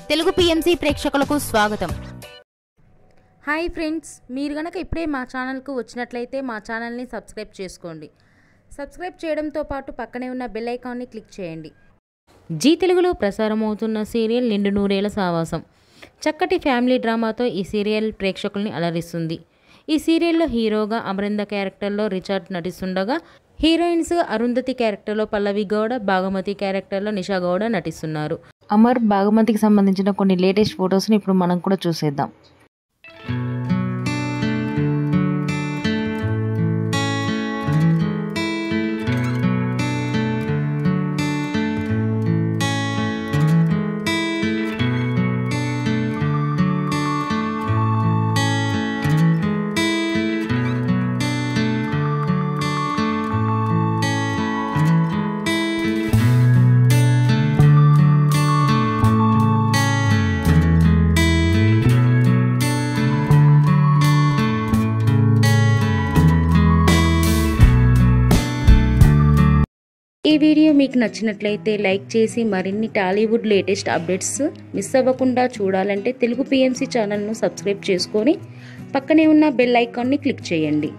Telugu PMC ప్రేక్షకులకు స్వాగతం. Hi friends, మీరు గనక ఇప్పుడే మా ఛానల్కు వచ్చినట్లయితే మా ఛానల్ని సబ్స్క్రైబ్ చేసుకోండి. సబ్స్క్రైబ్ చేయడంతో పాటు పక్కనే ఉన్న బెల్ ఐకాన్ని క్లిక్ చేయండి. జీ తెలుగులో ప్రసారమవుతున్న సీరియల్ నిండు నూరేళ్ల సావాసం చక్కటి ఫ్యామిలీ డ్రామాతో ఈ సీరియల్ ప్రేక్షకుల్ని అలరిస్తుంది. ఈ సీరియల్లో హీరోగా అమరింద క్యారెక్టర్లో రిచర్డ్ నటిస్తుండగా, హీరోయిన్స్ అరుంధతి క్యారెక్టర్లో పల్లవి గౌడ, భాగమతి క్యారెక్టర్లో నిషా గౌడ నటిస్తున్నారు. అమర్, భాగమతికి సంబంధించిన కొన్ని లేటెస్ట్ ఫొటోస్ని ఇప్పుడు మనం కూడా చూసేద్దాం. ఈ వీడియో మీకు నచ్చినట్లయితే లైక్ చేసి మరిన్ని టాలీవుడ్ లేటెస్ట్ అప్డేట్స్ మిస్ అవ్వకుండా చూడాలంటే తెలుగు పిఎంసి ఛానల్ను సబ్స్క్రైబ్ చేసుకొని పక్కనే ఉన్న బెల్ ఐకాన్ని క్లిక్ చేయండి.